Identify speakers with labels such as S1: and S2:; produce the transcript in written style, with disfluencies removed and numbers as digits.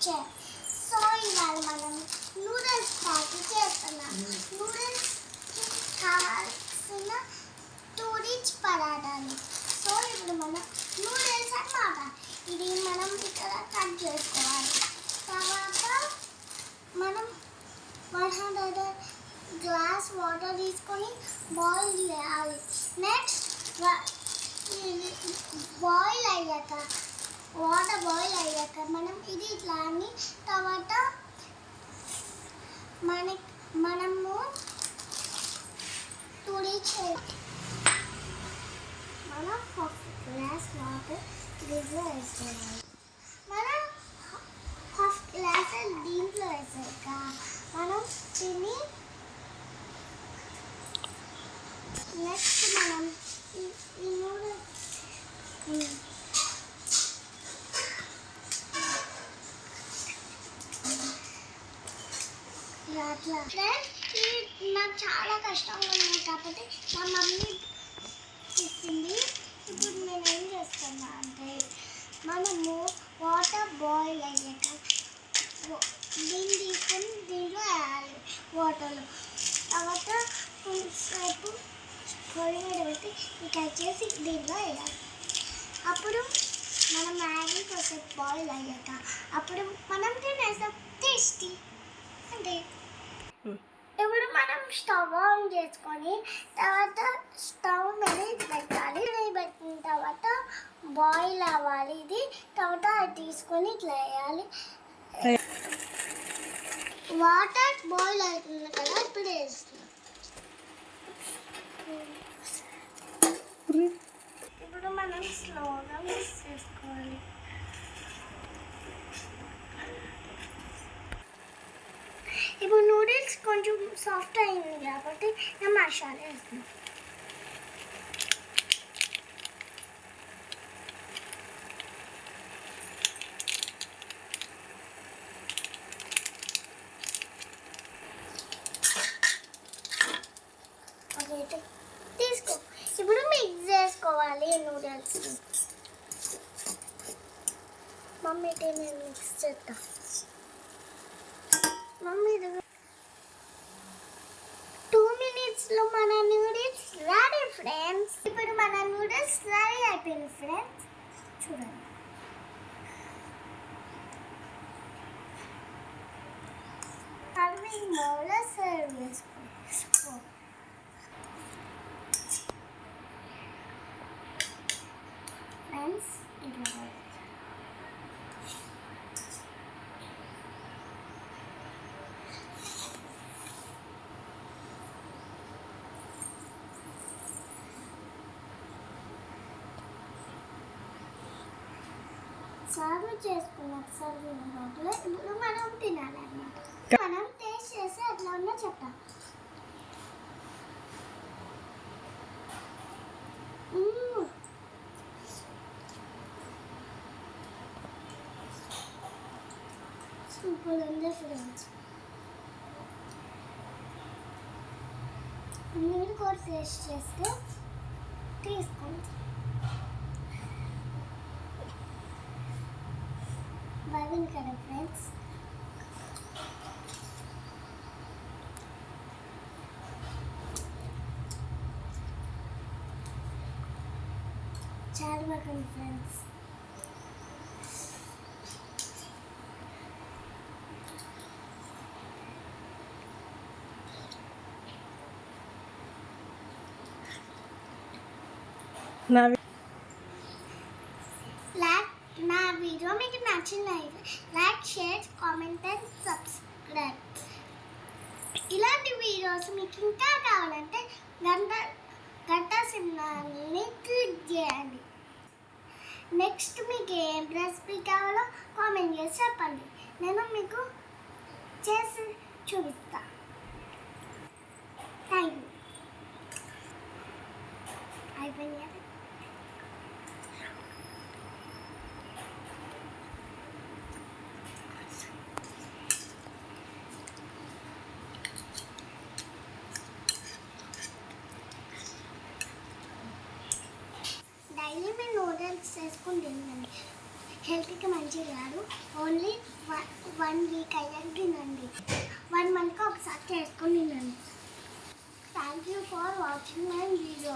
S1: Kitchen. So ఇవాళ మనం noodles party చేస్తున్నాం. నూడిల్స్ కావాల్సిన 2 రిచ్ పదార్థాలు. సో ఇప్పుడు మనం నూడిల్స్ అన్నమాట ఇది మనం ఇక్కడ కట్ చేసుకోవాలి. తర్వాత మనం 100 గ్లాస్ వాటర్ తీసుకొని బాయిల్ చేయాలి. నెక్స్ట్ బాయిల్ అయ్యాక వాటర్ బాయిల్ అయ్యాక మనం ఇది ఇట్లా అని తర్వాత మనము 2 రిచ్ మనం 1 గ్లాస్ వాటర్ దీంట్లో వేసుకోవాలి. మనం 1 గ్లాస్ దీంట్లో వేసాక మనం తిని నెక్స్ట్ మనం ఈ నూడిల్స్ అట్లా నాకు చాలా కష్టంగా ఉంది కాబట్టి మా మమ్మీ ఇచ్చింది. ఇప్పుడు నేను ఏం చేస్తున్నా అంటే మనము వాటర్ బాయిల్ అయ్యాక దీన్ని తీసుకొని దీంట్లో వేయాలి వాటర్లో. తర్వాత కొంచెంసేపు పొయ్యి మీద పెట్టి ఇట్లా చేసి దీంట్లో వేయాలి. అప్పుడు మనం మ్యాగీ కొంచెం బాయిల్ అయ్యాక అప్పుడు మనం తినేస్తాం. టేస్టీ అంటే ఇప్పుడు మనం స్టవ్ ఆన్ చేసుకొని తర్వాత స్టవ్ మీద ఇది పెట్టాలి. పెట్టిన తర్వాత బాయిల్ అవ్వాలి ఇది. తర్వాత అది తీసుకొని ఇట్లా వేయాలి. వాటర్ బాయిల్ అవుతుంది కదా ఇప్పుడు వేస్తున్నాం. ఇప్పుడు మనం స్లోగా మిక్స్ చేసుకోవాలి. ఇప్పుడు నూడిల్స్ కొంచెం సాఫ్ట్ అయింది కాబట్టి నేను మసాలా వేస్తున్నాను. ఓకే తీసుకో. ఇప్పుడు మిక్స్ చేసుకోవాలి నూడిల్స్. మమ్మీ నేను మిక్స్ చేస్తా. మమ్మీ 2 minutesలో మన నూడిల్స్ రెడీ ఫ్రెండ్స్. ఇప్పుడు మన నూడిల్స్ రెడీ అయిపోయింది ఫ్రెండ్స్. చూడండి సర్వింగ్ బౌల్లో సర్వ్ చేసుకో. ఫ్రెండ్స్ ఇట్లా సర్వ్ చేసుకున్న సర్వింగ్ బౌల్లో ఇప్పుడు మనం తినాలన్నమాట. మనం టేస్ట్ చేసి అట్లా ఉన్నా చెప్తాం. సూపర్ ఉంది ఫ్రెండ్స్. మీరు కూడా టేస్ట్ చేస్తే తీసుకోండి. బాగుంది కదా ఫ్రెండ్స్. చాలా బాగుంది ఫ్రెండ్స్. నా వీడియో మీకు నచ్చినట్లయితే like, share, comment and subscribe. ఇలాంటి వీడియోస్ మీకు ఇంకా కావాలంటే గంట సింబల్ని క్లిక్ చేయండి. నెక్స్ట్ మీకు ఏం రెసిపీ కావాలో కామెంట్ చేసి చెప్పండి. నేను మీకు చేసి చూపిస్తాను. Thank you. అయిపోయింది. డైలీ మేము నూడిల్స్ చేసుకుని తిన్నాను. హెల్త్కి మంచిది కాదు. ఓన్లీ 1 వీక్ అయ్యాక తినండి. 1 మంత్కి ఒకసారి చేసుకొని తినండి. Thank you for watching my video.